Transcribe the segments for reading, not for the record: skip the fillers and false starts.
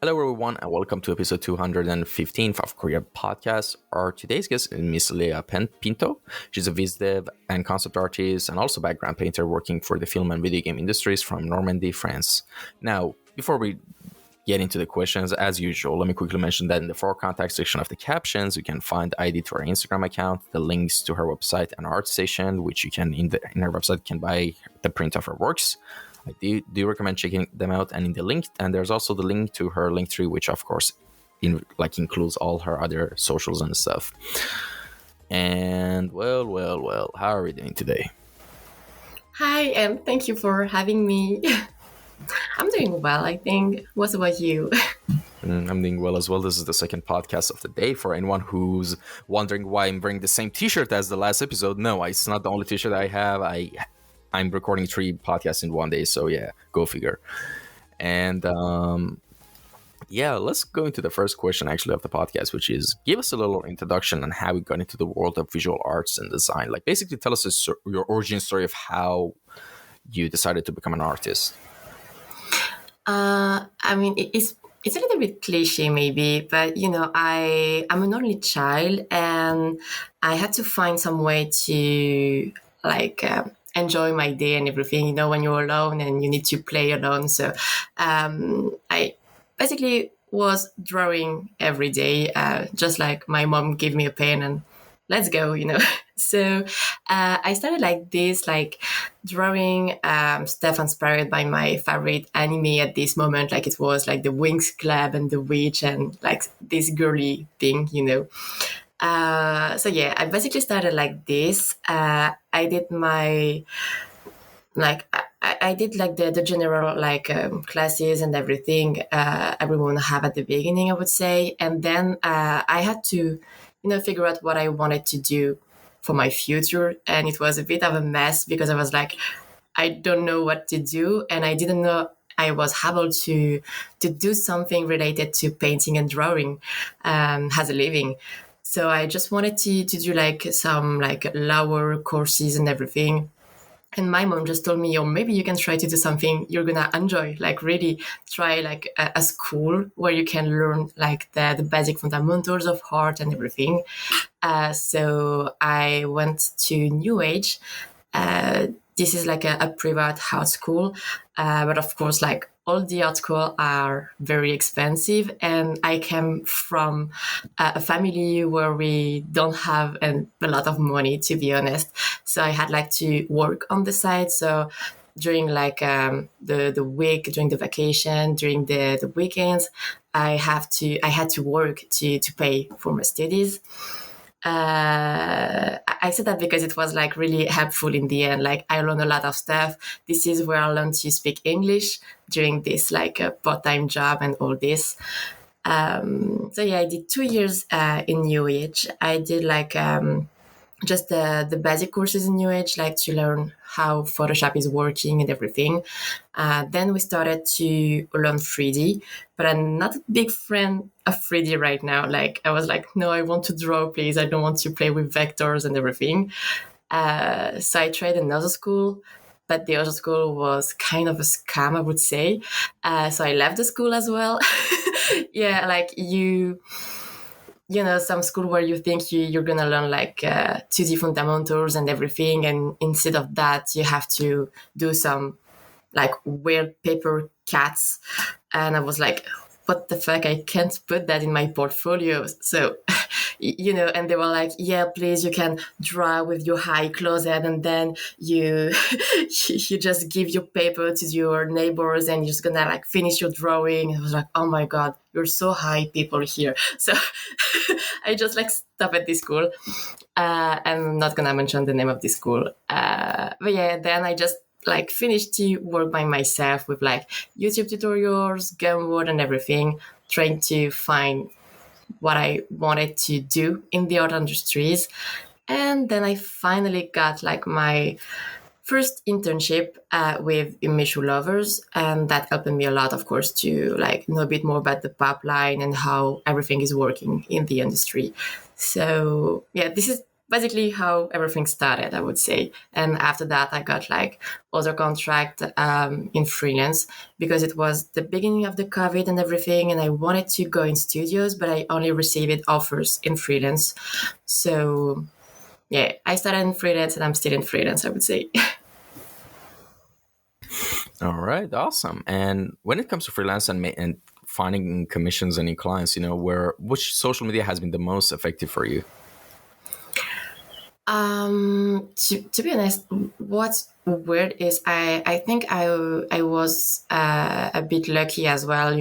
Hello, everyone, and welcome to episode 215 of Kouryer podcast. Our today's guest is Miss Lea Pinto. She's a viz dev and concept artist and also background painter working for the film and video game industries from Normandy, France. Now, before we get into the questions, as usual, let me quickly mention that in the for contact section of the captions, you can find ID to our Instagram account, the links to her website and art station, which you can in her website can buy the print of her works. I do recommend checking them out, and in the link, and there's also the link to her link tree, which of course includes all her other socials and stuff. And well, how are we doing today? Hi, and thank you for having me. I'm doing well, I think. What about you? I'm doing well as well. This is the second podcast of the day. For anyone who's wondering why I'm wearing the same T-shirt as the last episode, no, it's not the only T-shirt I have. I'm recording 3 podcasts in one day, so yeah, go figure. And yeah, let's go into the first question actually of the podcast, which is give us a little introduction on how we got into the world of visual arts and design. Like basically tell us your origin story of how you decided to become an artist. It's a little bit cliche maybe, but I'm an only child, and I had to find some way to like enjoy my day and everything. You know, when you're alone and you need to play alone, so I basically was drawing every day, just like my mom gave me a pen and let's go, you know. So I started like this, like drawing stuff inspired by my favorite anime at this moment. Like it was like the Wings Club and the Witch and like this girly thing, you know. So yeah, I basically started like this. I did my like I did like the general like classes and everything everyone have at the beginning, I would say, and then I had to figure out what I wanted to do for my future, and it was a bit of a mess because I was like, I don't know what to do, and I didn't know I was able to do something related to painting and drawing as a living. So I just wanted to do like some like lower courses and everything. And my mom just told me, oh, maybe you can try to do something you're gonna enjoy, like really try like a school where you can learn like the basic fundamentals of art and everything. So I went to New Age. Uh, this is like a private art school, but of course, like all the art schools are very expensive, and I came from a family where we don't have a lot of money, to be honest. So I had like to work on the side. So during like the week, during the vacation, during the weekends, I had to work to pay for my studies. I said that because it was like really helpful in the end. Like I learned a lot of stuff. This is where I learned to speak English during this like part-time job and all this. So yeah, I did 2 years in UH. I did like just the basic courses in New Age, like to learn how Photoshop is working and everything. Then we started to learn 3D, but I'm not a big fan of 3D right now. Like I was like, no, I want to draw, please. I don't want to play with vectors and everything. So I tried another school, but the other school was kind of a scam, I would say. So I left the school as well. Yeah, like some school where you think you're going to learn like 2D fundamentals and everything. And instead of that, you have to do some like weird paper cats. And I was like, what the fuck? I can't put that in my portfolio. So, and they were like, yeah, please, you can draw with your eye closed, and then you you just give your paper to your neighbors and you're just gonna like finish your drawing. I was like, oh my God, you're so high people here. So I just like stopped at this school. I'm not gonna mention the name of this school. But yeah, then I just like finished to work by myself with like YouTube tutorials, Gumroad and everything, trying to find what I wanted to do in the art industries. And then I finally got like my first internship with Image Lovers, and that helped me a lot, of course, to like know a bit more about the pipeline and how everything is working in the industry. So yeah, this is basically how everything started, I would say. And after that, I got like other contract in freelance because it was the beginning of the COVID and everything. And I wanted to go in studios, but I only received offers in freelance. So yeah, I started in freelance and I'm still in freelance, I would say. All right, awesome. And when it comes to freelance and finding commissions and new clients, where which social media has been the most effective for you? To be honest, what's weird is I think I was a bit lucky as well.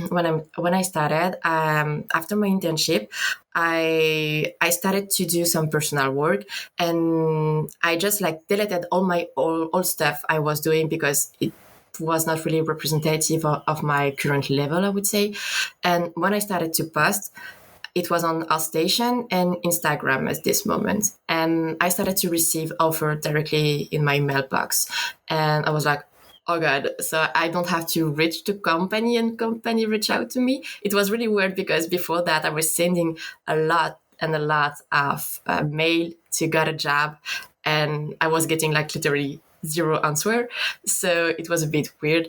When I started after my internship, I started to do some personal work, and I just like deleted all my old stuff I was doing because it was not really representative of my current level, I would say. And when I started to post, it was on our station and Instagram at this moment. And I started to receive offers directly in my mailbox. And I was like, oh God, so I don't have to reach the company and company reach out to me. It was really weird because before that I was sending a lot and a lot of mail to get a job. And I was getting like literally zero answer. So it was a bit weird.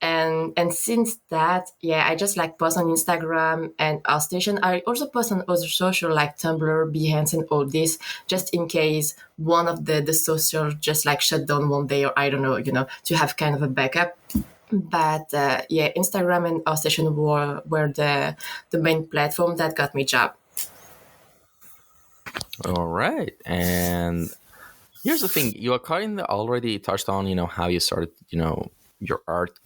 And since that, yeah, I just like post on Instagram and our station. I also post on other social like Tumblr, Behance, and all this, just in case one of the social just like shut down one day, or I don't know, to have kind of a backup. But yeah, Instagram and our station were the main platform that got me job. All right, and here's the thing: you are kind of already touched on, how you started, your art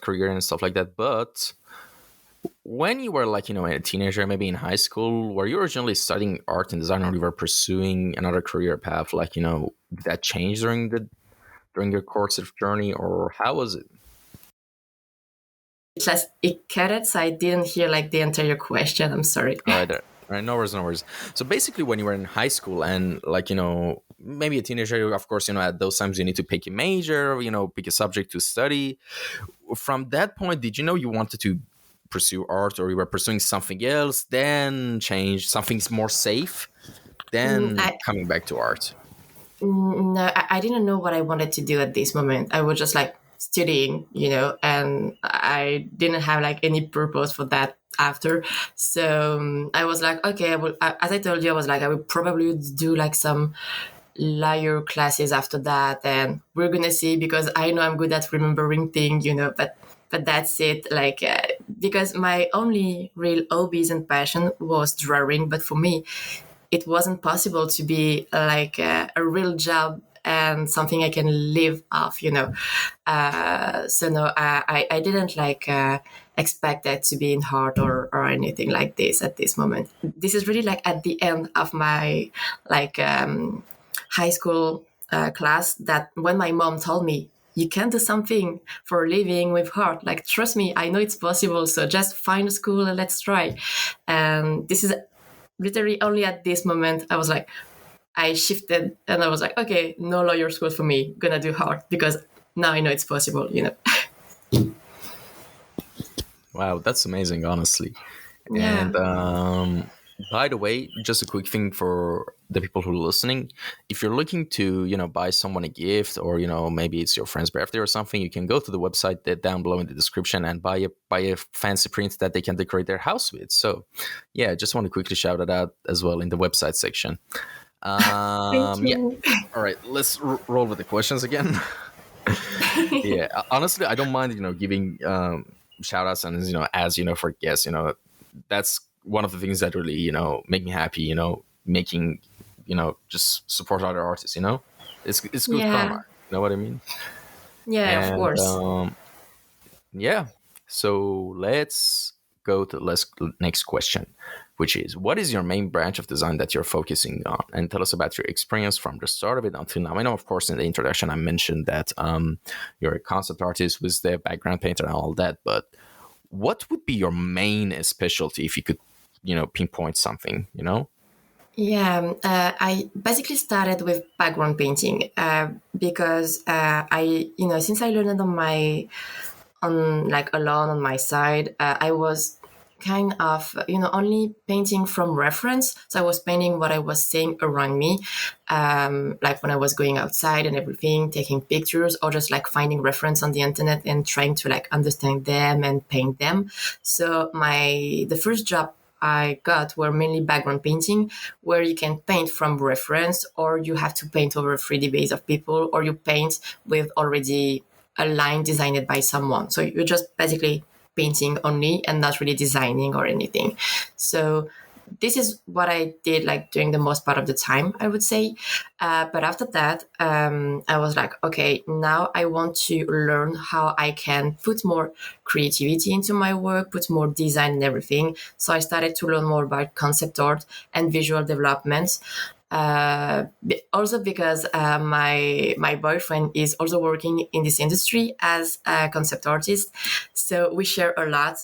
career and stuff like that. But when you were like, a teenager, maybe in high school, were you originally studying art and design, or you were pursuing another career path? Like, did that change during your course of journey, or how was it? It cut it, so I didn't hear like the entire question. I'm sorry. All right, all right, no worries, no worries. So basically, when you were in high school and like, maybe a teenager, of course, at those times you need to pick a major, pick a subject to study. From that point, did you know you wanted to pursue art, or you were pursuing something else, then change something more safe, then I, coming back to art? No, I didn't know what I wanted to do at this moment. I was just like studying, and I didn't have like any purpose for that after. So I was like, okay, as I told you, I was like, I would probably do like some liar classes after that, and we're gonna see, because I know I'm good at remembering things, but that's it. Like because my only real hobbies and passion was drawing, but for me it wasn't possible to be like a real job and something I can live off, so no, I didn't like expect that to be in art or anything like this at this moment. This is really like at the end of my like high school class, that when my mom told me, you can do something for a living with art. Like, trust me, I know it's possible. So just find a school and let's try. And this is literally only at this moment I was like, I shifted and I was like, okay, no lawyer school for me. Gonna do art because now I know it's possible. Wow, that's amazing, honestly. Yeah. And by the way, just a quick thing for the people who are listening: if you're looking to, buy someone a gift, or maybe it's your friend's birthday or something, you can go to the website that down below in the description and buy a fancy print that they can decorate their house with. So, yeah, just want to quickly shout it out as well in the website section. Thank Yeah. you. All right, let's roll with the questions again. Yeah, honestly, I don't mind, giving shout outs and, as for guests, that's one of the things that really, make me happy, making, just support other artists, it's good karma. Yeah. You know what I mean? Yeah, of And course. yeah, so let's go to the next question, which is, what is your main branch of design that you're focusing on? And tell us about your experience from the start of it until now. I know, of course, in the introduction I mentioned that you're a concept artist with the background painter and all that, but what would be your main specialty if you could, pinpoint something, Yeah, I basically started with background painting because since I learned on like alone on my side, I was kind of, only painting from reference. So I was painting what I was seeing around me, like when I was going outside and everything, taking pictures, or just like finding reference on the internet and trying to like understand them and paint them. So the first job I got were mainly background painting, where you can paint from reference, or you have to paint over a 3D base of people, or you paint with already a line designed by someone. So you're just basically painting only and not really designing or anything. So this is what I did like during the most part of the time, I would say. But after that, I was like, okay, now I want to learn how I can put more creativity into my work, put more design and everything. So I started to learn more about concept art and visual development. Also because my boyfriend is also working in this industry as a concept artist, so we share a lot,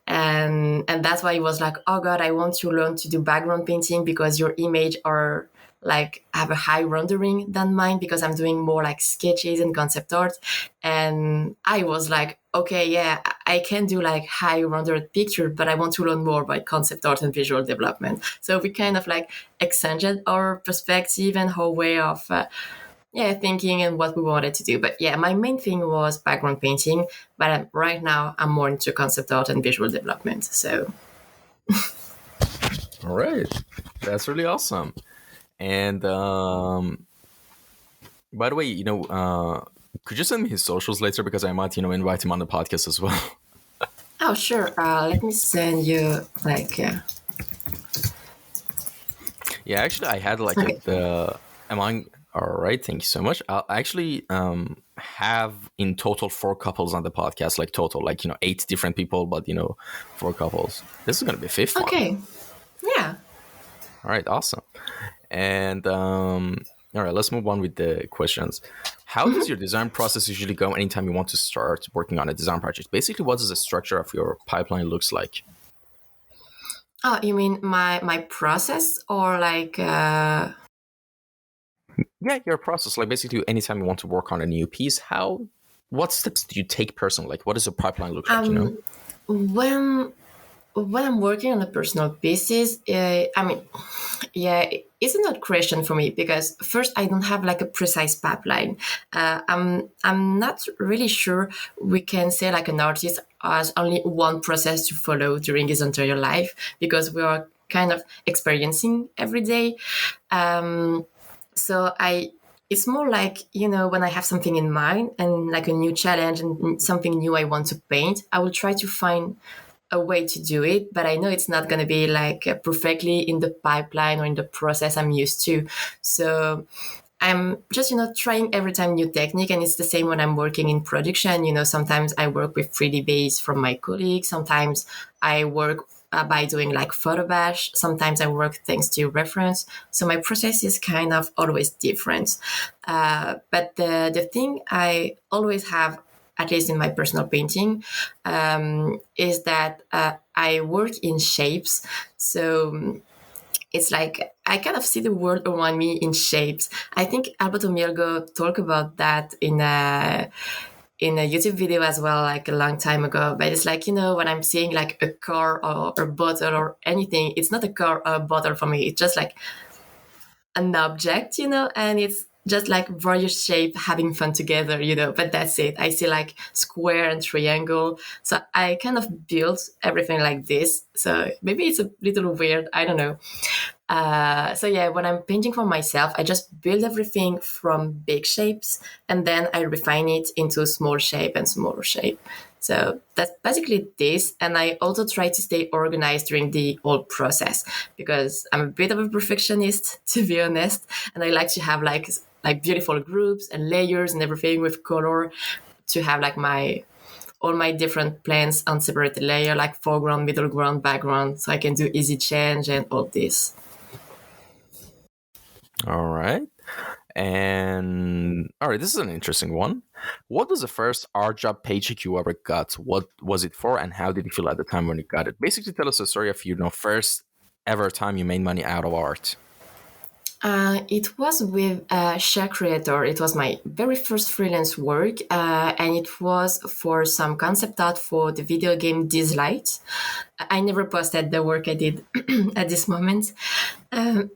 and that's why he was like, oh god, I want to learn to do background painting because your image are like have a high rendering than mine, because I'm doing more like sketches and concept art. And I was like, okay, yeah, I can do like high rendered picture, but I want to learn more about concept art and visual development. So we kind of like exchanged our perspective and our way of thinking and what we wanted to do. But yeah, my main thing was background painting, but right now I'm more into concept art and visual development. So All right, that's really awesome. And by the way, could you send me his socials later, because I might, invite him on the podcast as well. oh sure, let me send you like Yeah, actually, I had like okay. the among. All right, thank you so much. I actually have in total 4 couples on the podcast, like total, like 8 different people, but 4 couples. This is gonna be fifth one. Okay, yeah. All right, awesome. And all right, let's move on with the questions. How does your design process usually go anytime you want to start working on a design project? Basically, what does the structure of your pipeline looks like? Oh, you mean my process, or like Yeah, your process. Like basically, anytime you want to work on a new piece, what steps do you take personally? Like, what does your pipeline look like? when when I'm working on a personal pieces, I mean, yeah, it's not question for me, because first I don't have like a precise pipeline. I'm not really sure we can say like an artist has only one process to follow during his entire life, because we are kind of experiencing every day. Um, so it's more like, when I have something in mind and like a new challenge and something new I want to paint, I will try to find a way to do it, but I know it's not going to be like perfectly in the pipeline or in the process I'm used to. So I'm just, trying every time new technique. And it's the same when I'm working in production. Sometimes I work with 3D base from my colleagues. Sometimes I work by doing like photo bash. Sometimes I work thanks to reference. So my process is kind of always different. But the thing I always have, at least in my personal painting, is that I work in shapes. So it's like I kind of see the world around me in shapes. I think Alberto Mirgo talked about that in a YouTube video as well, like a long time ago. But it's like, when I'm seeing like a car or a bottle or anything, it's not a car or a bottle for me. It's just like an object, and it's just like various shape having fun together, but that's it. I see like square and triangle. So I kind of built everything like this. So maybe it's a little weird. I don't know. So yeah, when I'm painting for myself, I just build everything from big shapes, and then I refine it into small shape and smaller shape. So that's basically this. And I also try to stay organized during the whole process, because I'm a bit of a perfectionist, to be honest. And I like to have like beautiful groups and layers and everything with color, to have like all my different plans on separated layer, like foreground, middle ground, background, so I can do easy change and all this. All right. And all right, this is an interesting one. What was the first art job paycheck you ever got? What was it for, and how did you feel at the time when you got it? Basically, tell us a story of first ever time you made money out of art. It was with Share Creator. It was my very first freelance work, and it was for some concept art for the video game Dislight. I never posted the work I did at this moment. Um,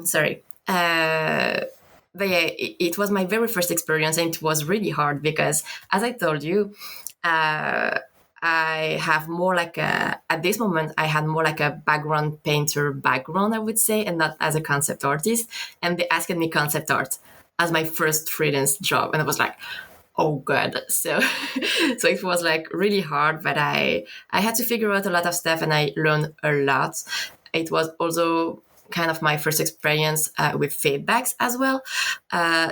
sorry. But yeah, it was my very first experience, and it was really hard because, as I told you, uh, I have more like at this moment, I had more like a background painter background, I would say, and not as a concept artist. And they asked me concept art as my first freelance job. And I was like, oh God. So, so it was like really hard, but I had to figure out a lot of stuff and I learned a lot. It was also kind of my first experience with feedbacks as well.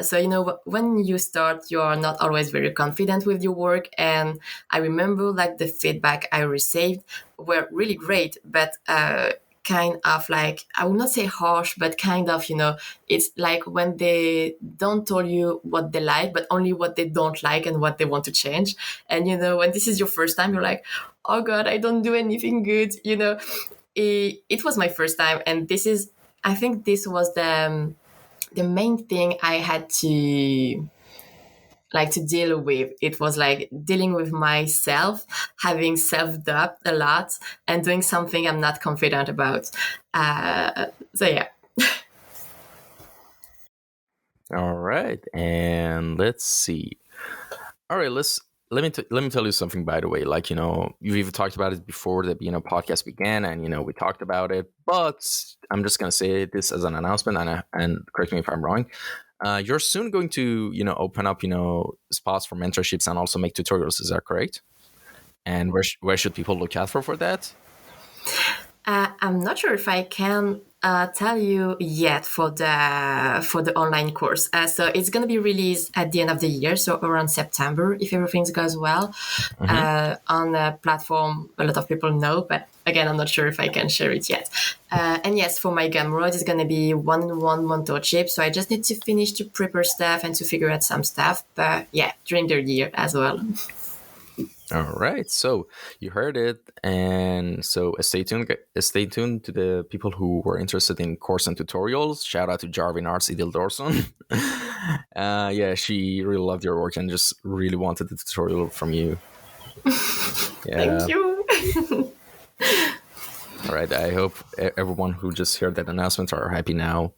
So, you know, when you start, you are not always very confident with your work. And I remember like the feedback I received were really great, but kind of like, I would not say harsh, but kind of, you know, it's like when they don't tell you what they like, but only what they don't like and what they want to change. And, you know, when this is your first time, you're like, oh God, I don't do anything good, you know. It was my first time, and this is, I think this was the main thing I had to like to deal with. It was like dealing with myself, having self-doubt a lot, and doing something I'm not confident about. So yeah. All right, and let's see. All right, let me tell you something. By the way, like you've even talked about it before the podcast began, and we talked about it. But I'm just gonna say this as an announcement, and correct me if I'm wrong. You're soon going to open up spots for mentorships and also make tutorials. Is that correct? And where should people look out for that? I'm not sure if I can tell you yet for the online course. So it's going to be released at the end of the year, so around September, if everything goes well, on a platform a lot of people know. But again, I'm not sure if I can share it yet. And yes, for my Gumroad, it's going to be one-on-one mentorship. So I just need to finish to prepare stuff and to figure out some stuff. But yeah, during the year as well. All right, so you heard it, and so stay tuned. Stay tuned to the people who were interested in course and tutorials. Shout out to Jarvin Arts Idil Dorson. Yeah, she really loved your work and just really wanted the tutorial from you. Yeah. Thank you. All right, I hope everyone who just heard that announcement are happy now.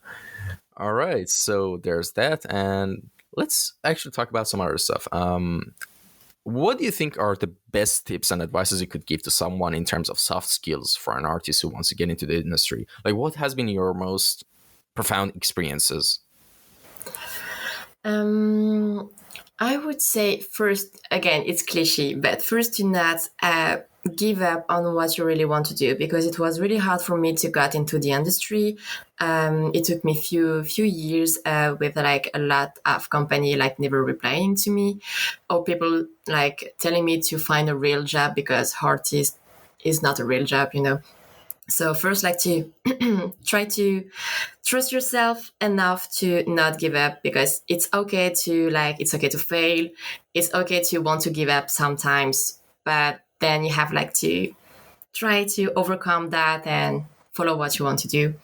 All right, so there's that, and let's actually talk about some other stuff. What do you think are the best tips and advices you could give to someone in terms of soft skills for an artist who wants to get into the industry? Like, what has been your most profound experiences? I would say first, again, it's cliche, but first do not give up on what you really want to do, because it was really hard for me to get into the industry. It took me few years with like a lot of company like never replying to me, or people like telling me to find a real job because artist is not a real job, you know. So first, like to try to trust yourself enough to not give up, because it's okay to fail. It's okay to want to give up sometimes, but then you have like to try to overcome that and follow what you want to do.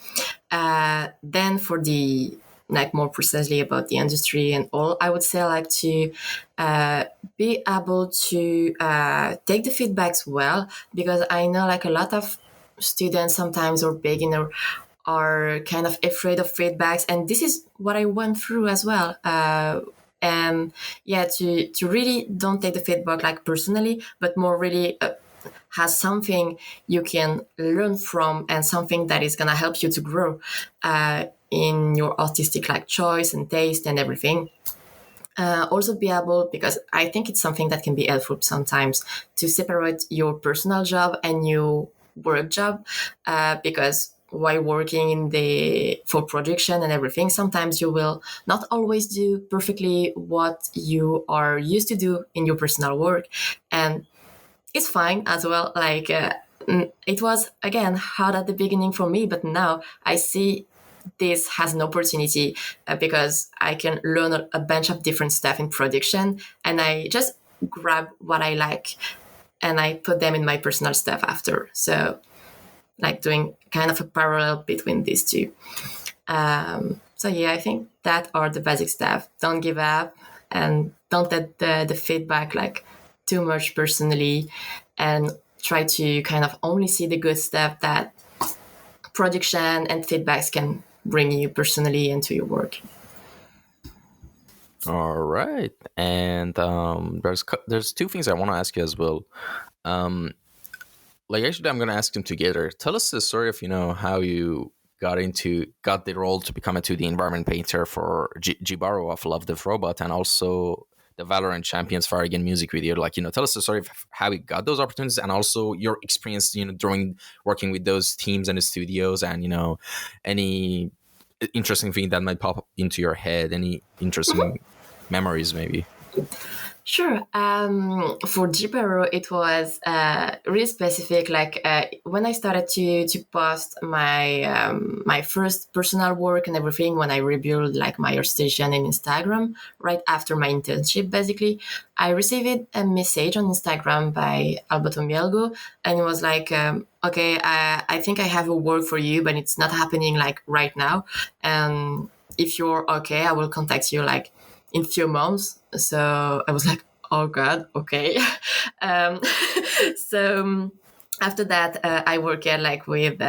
Then for the like more precisely about the industry and all, I would say like to be able to take the feedbacks well, because I know like a lot of students sometimes or beginner are kind of afraid of feedbacks, and this is what I went through as well. And yeah, to really don't take the feedback like personally, but more really has something you can learn from and something that is going to help you to grow in your artistic like choice and taste and everything. Also be able, because I think it's something that can be helpful sometimes, to separate your personal job and your work job, because while working in the for production and everything, sometimes you will not always do perfectly what you are used to do in your personal work, and it's fine as well. Like it was again hard at the beginning for me, but now I see this has an opportunity because I can learn a bunch of different stuff in production, and I just grab what I like and I put them in my personal stuff after. So like doing kind of a parallel between these two. So yeah, I think that are the basic stuff. Don't give up and don't let the feedback like too much personally, and try to kind of only see the good stuff that production and feedbacks can bring you personally into your work. All right, and there's two things I want to ask you as well. Um, like actually, I'm gonna ask them together. Tell us the story of how you got the role to become a 2D environment painter for Jibaro of Love Death Robot, and also the Valorant Champions Fire Again music video. Like tell us the story of how you got those opportunities, and also your experience, during working with those teams and the studios, and any interesting thing that might pop up into your head, any interesting memories maybe. Sure. For Jibaro, it was really specific. Like when I started to post my first personal work and everything, when I rebuilt like my station in Instagram right after my internship, basically, I received a message on Instagram by Alberto Mielgo, and it was like, "Okay, I think I have a work for you, but it's not happening like right now. And if you're okay, I will contact you like." In few months. So I was like, oh God, okay. um, so after that, I worked like with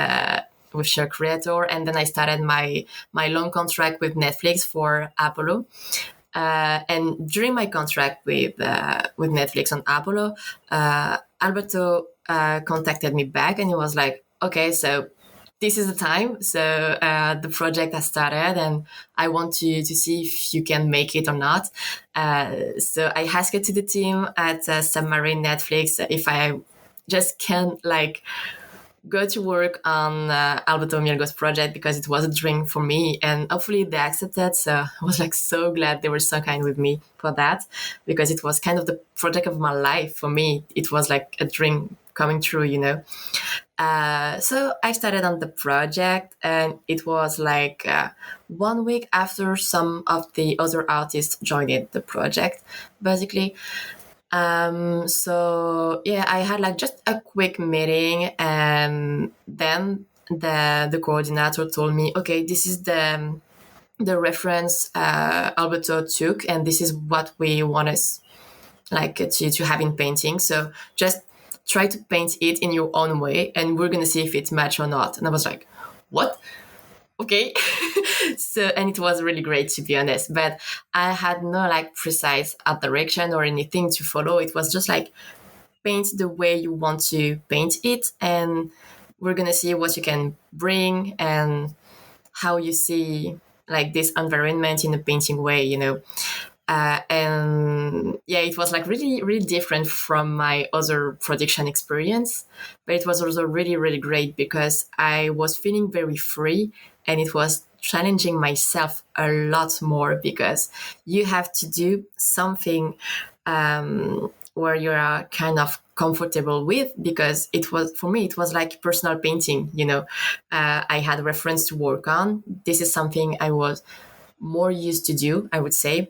Share Creator, and then I started my long contract with Netflix for Apollo. And during my contract with Netflix on Apollo, Alberto contacted me back, and he was like, "Okay, so this is the time. So the project has started, and I want you to see if you can make it or not." So I asked it to the team at Submarine Netflix if I just can like go to work on Alberto Mielgo's project, because it was a dream for me, and hopefully they accepted. So I was like so glad they were so kind with me for that, because it was kind of the project of my life for me. It was like a dream coming true. So I started on the project, and it was like 1 week after some of the other artists joined the project, basically. So yeah, I had like just a quick meeting, and then the coordinator told me, okay, this is the reference Alberto took, and this is what we want us like to have in painting. So just try to paint it in your own way, and we're gonna see if it's match or not. And I was like, what? Okay. So, and it was really great, to be honest, but I had no like precise art direction or anything to follow. It was just like paint the way you want to paint it, and we're gonna see what you can bring and how you see like this environment in a painting way. And yeah, it was like really, really different from my other production experience, but it was also really, really great because I was feeling very free, and it was challenging myself a lot more, because you have to do something where you are kind of comfortable with, because it was, for me, it was like personal painting. I had a reference to work on. This is something I was more used to do, I would say,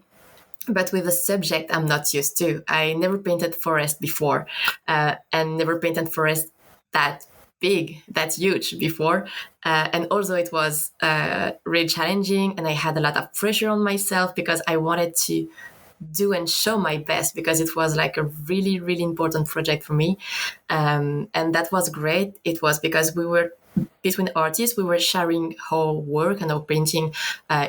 but with a subject I'm not used to. I never painted forest before, and never painted forest that big, that huge before. And also it was really challenging, and I had a lot of pressure on myself because I wanted to do and show my best, because it was like a really, really important project for me. And that was great. It was because we were between artists, we were sharing our work and our painting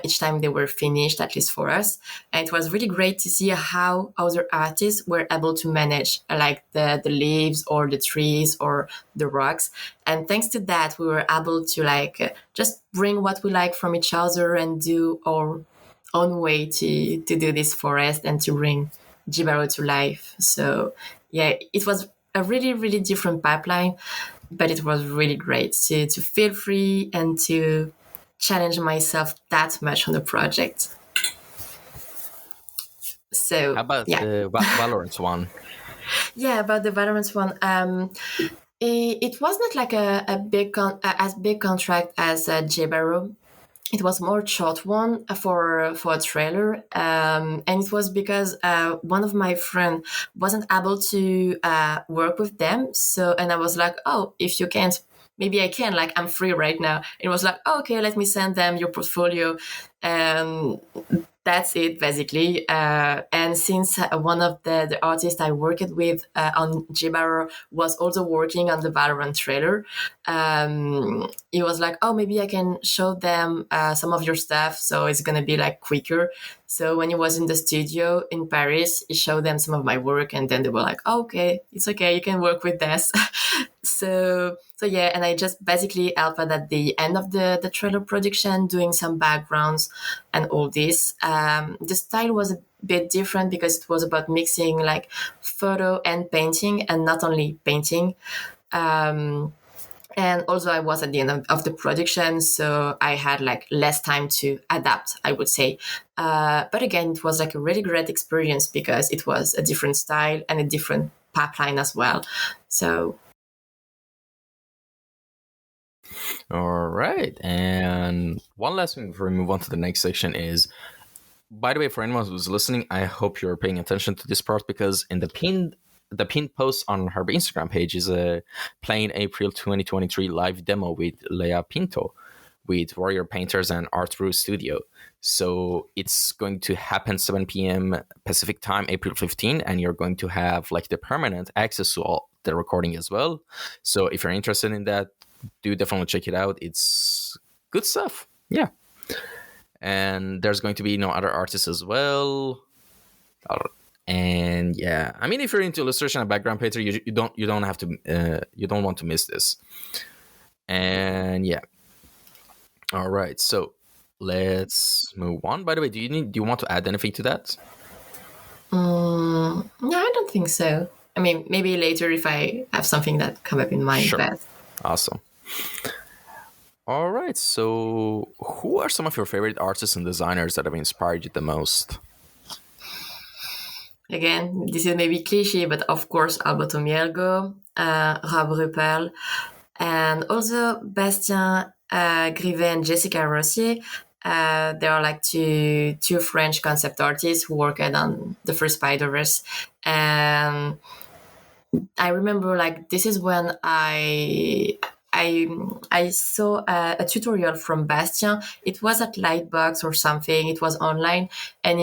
each time they were finished, at least for us. And it was really great to see how other artists were able to manage like the leaves or the trees or the rocks. And thanks to that, we were able to like just bring what we like from each other and do our own way to do this forest and to bring Jibaro to life. So yeah, it was a really, really different pipeline, but it was really great to feel free and to challenge myself that much on the project. How So about yeah, the Valorant one? yeah, about the Valorant one. It was not like a big as big contract as Jibaro. It was more short one for a trailer, and it was because one of my friend wasn't able to work with them. So, and I was like, oh, if you can't maybe I can, like, I'm free right now. It was like, oh, okay, let me send them your portfolio. And that's it, basically. And since one of the artists I worked with on Jibaro was also working on the Valorant trailer, he was like, oh, maybe I can show them some of your stuff, so it's going to be like quicker. So when he was in the studio in Paris, he showed them some of my work, and then they were like, oh, okay, it's okay, you can work with this. So yeah, and I just basically helped at the end of the trailer production, doing some backgrounds and all this. The style was a bit different because it was about mixing like photo and painting, and not only painting. And also I was at the end of the production, so I had like less time to adapt, I would say. But again, it was like a really great experience because it was a different style and a different pipeline as well. So All right. And one last thing before we move on to the next section is, by the way, for anyone who's listening, I hope you're paying attention to this part, because in the pinned post on her Instagram page is a playing April 2023 live demo with Lea Pinto with Warrior Painters and Art Roo Studio. So it's going to happen 7 p.m. Pacific time, April 15, and you're going to have like the permanent access to all the recording as well. So if you're interested in that, do definitely check it out. It's good stuff. Yeah. And there's going to be other artists as well. And yeah, I mean, if you're into illustration and background painter, you don't have to you don't want to miss this. And yeah, all right. So let's move on. By the way, do you want to add anything to that? no, I don't think so. I mean, maybe later if I have something that come up in mind. Sure. But Awesome. All right. So who are some of your favorite artists and designers that have inspired you the most? again, this is maybe cliche, but of course, Alberto Mielgo, Rob Ruppel, and also Bastien Grivet and Jessica Rossier. They are like two French concept artists who worked on the first Spider-Verse. And I remember, like, this is when I saw a tutorial from Bastien. It was at Lightbox or something. It was online, and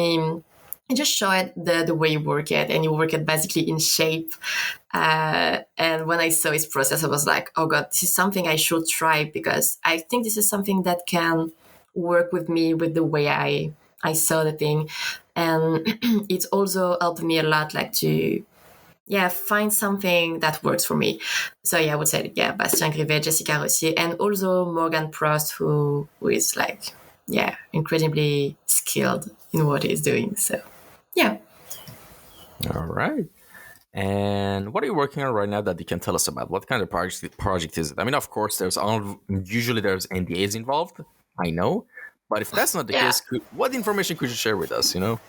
he just showed the way you work it, and you work it basically in shape. And when I saw his process, I was like, oh god, this is something I should try, because I think this is something that can work with me, with the way I saw the thing. And it also helped me a lot, like, to find something that works for me. So I would say, Bastien Grivet, Jessica Rossier, and also Morgan Prost, who is like, incredibly skilled in what he's doing. So, yeah. All right. And what are you working on right now that you can tell us about? What kind of project is it? I mean, of course, usually there's NDAs involved. I know, but if that's not the case, what information could you share with us? I'm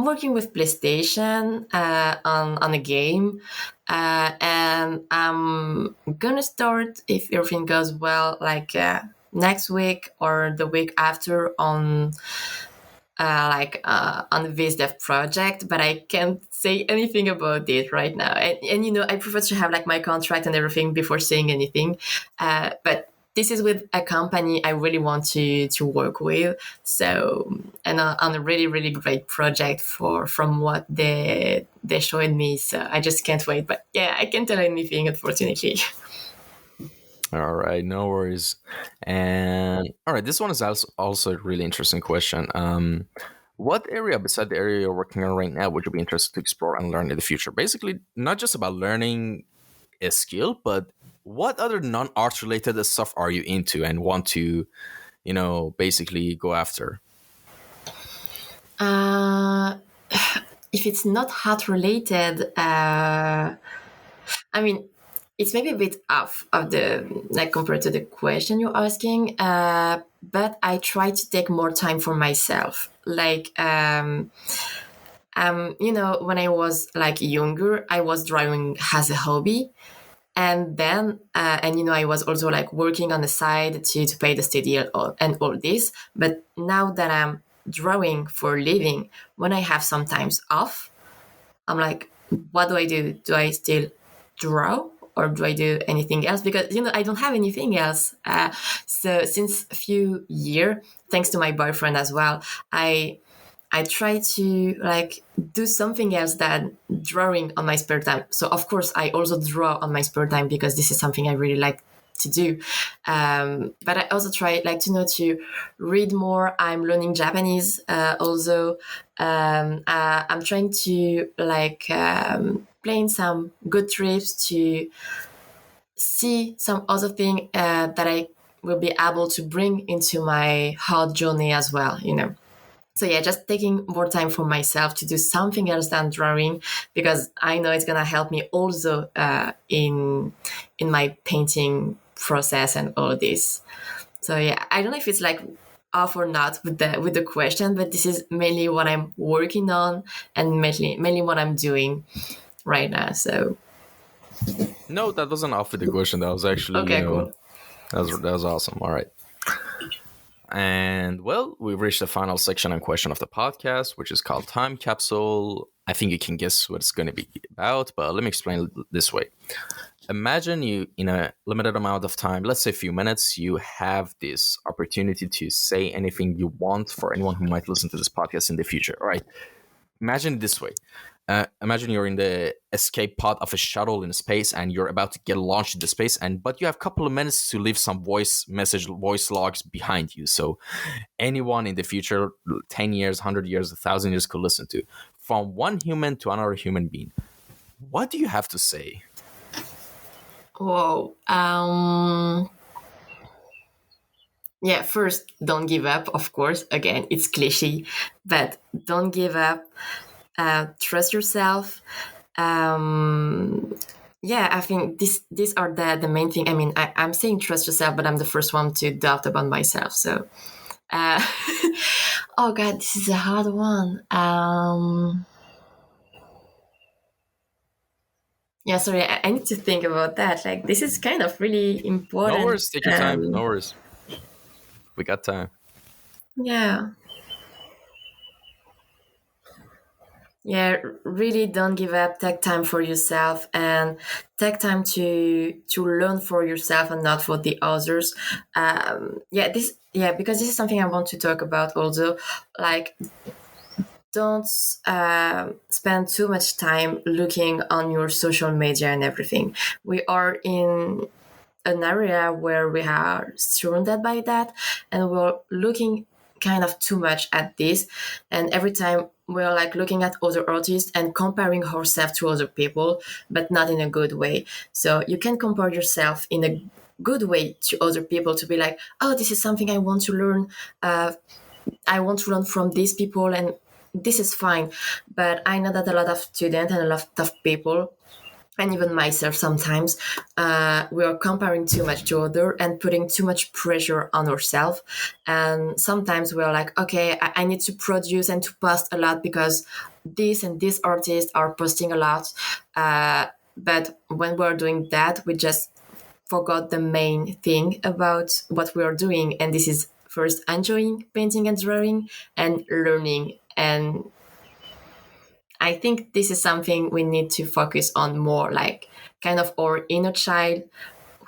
working with PlayStation on a game, and I'm gonna start, if everything goes well, like next week or the week after, on the VSDev project, but I can't say anything about it right now. And I prefer to have like my contract and everything before saying anything. But this is with a company I really want to work with. So, and on a really, really great project from what they showed me. So I just can't wait. But I can't tell anything, unfortunately. All right, no worries. And all right, this one is also a really interesting question. What area beside the area you're working on right now would you be interested to explore and learn in the future? Basically, not just about learning a skill, but what other non-art related stuff are you into and want to, basically go after? If it's not art related, I mean, it's maybe a bit off of the, like, compared to the question you're asking, but I try to take more time for myself. Like, when I was like younger, I was drawing as a hobby. And then, I was also like working on the side to pay the study and all this. But now that I'm drawing for a living, when I have some times off, I'm like, what do I do? Do I still draw or do I do anything else? Because I don't have anything else. So since a few years, thanks to my boyfriend as well, I try to like do something else than drawing on my spare time. So of course I also draw on my spare time because this is something I really like to do. But I also try like to read more. I'm learning Japanese also. I'm trying to like plan some good trips to see some other thing that I will be able to bring into my hard journey as well. So yeah, just taking more time for myself to do something else than drawing because I know it's gonna help me also in my painting process and all this. So yeah, I don't know if it's like off or not with the question, but this is mainly what I'm working on and mainly what I'm doing right now. So No, that wasn't off with the question. That was actually, okay, cool. that was awesome. All right. And well, we've reached the final section and question of the podcast, which is called Time Capsule. I think you can guess what it's going to be about, but let me explain it this way. Imagine you, in a limited amount of time, let's say a few minutes, you have this opportunity to say anything you want for anyone who might listen to this podcast in the future. All right. Imagine it this way. Imagine you're in the escape pod of a shuttle in space and you're about to get launched into space, but you have a couple of minutes to leave some voice logs behind you. So anyone in the future, 10 years, 100 years, 1,000 years could listen to. From one human to another human being. What do you have to say? Whoa. Yeah, first, don't give up, of course. Again, it's cliche, but don't give up. Trust yourself. Yeah, I think these are the main thing. I mean, I'm saying trust yourself, but I'm the first one to doubt about myself. So, oh God, this is a hard one. Yeah, sorry, I need to think about that. Like, this is kind of really No important. worries, take your time. No worries. We got time. Yeah. Yeah, really don't give up. Take time for yourself and take time to learn for yourself and not for the others. Because this is something I want to talk about also. Like, don't spend too much time looking on your social media and everything. We are in an area where we are surrounded by that and we're looking kind of too much at this, and every time we're like looking at other artists and comparing ourselves to other people, but not in a good way. So you can compare yourself in a good way to other people to be like, oh, this is something I want to learn. I want to learn from these people, and this is fine. But I know that a lot of students and a lot of people, and even myself sometimes, we are comparing too much to other and putting too much pressure on ourselves. And sometimes we are like, okay, I need to produce and to post a lot because this and this artists are posting a lot. But when we're doing that, we just forgot the main thing about what we are doing. And this is first enjoying painting and drawing and learning. And I think this is something we need to focus on more, like kind of our inner child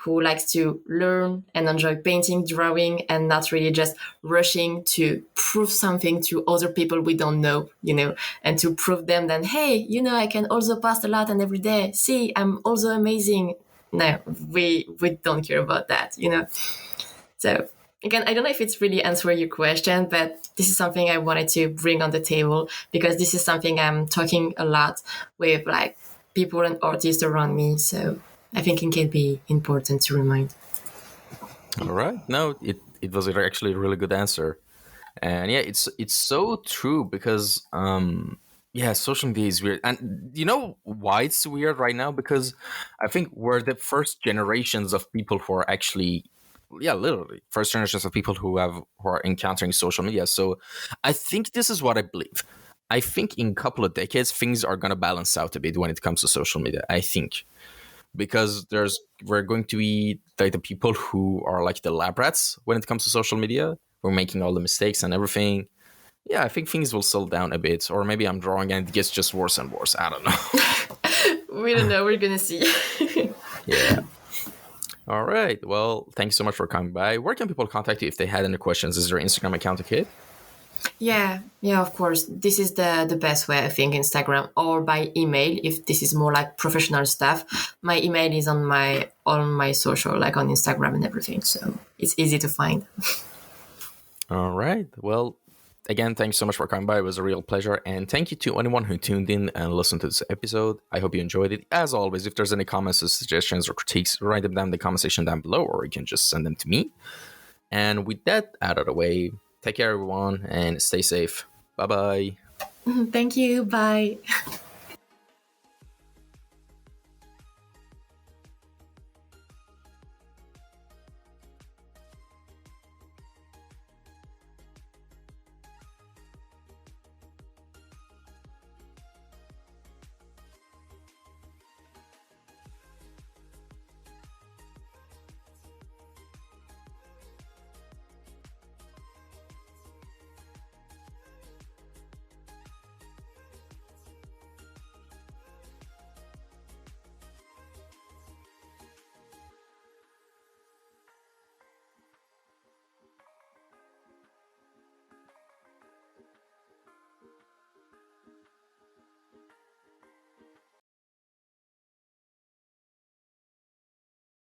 who likes to learn and enjoy painting, drawing, and not really just rushing to prove something to other people we don't know, and to prove them that, hey, I can also post a lot and every day. See, I'm also amazing. No, we don't care about that. So again, I don't know if it's really answering your question, but this is something I wanted to bring on the table because this is something I'm talking a lot with like people and artists around me. So I think it can be important to remind. All right. No, it was actually a really good answer. And yeah, it's so true because yeah, social media is weird. And you know why it's weird right now? Because I think we're the first generations of people who are actually, yeah, literally first generations of people who are encountering social media. So I think this is what I believe. I think in a couple of decades things are gonna balance out a bit when it comes to social media. I think because we're going to be like the people who are like the lab rats when it comes to social media. We're making all the mistakes and everything. Yeah, I think things will settle down a bit, or maybe I'm drawing and it gets just worse and worse. I don't know. We don't know. We're gonna see. Yeah. All right. Well, thanks so much for coming by. Where can people contact you if they had any questions? Is there an Instagram account okay? Yeah, yeah, of course. This is the best way, I think, Instagram or by email if this is more like professional stuff. My email is on my social, like on Instagram and everything, so it's easy to find. All right. Well, again, thanks so much for coming by. It was a real pleasure. And thank you to anyone who tuned in and listened to this episode. I hope you enjoyed it. As always, if there's any comments or suggestions or critiques, write them down in the comment section down below, or you can just send them to me. And with that out of the way, take care, everyone, and stay safe. Bye bye. Thank you. Bye.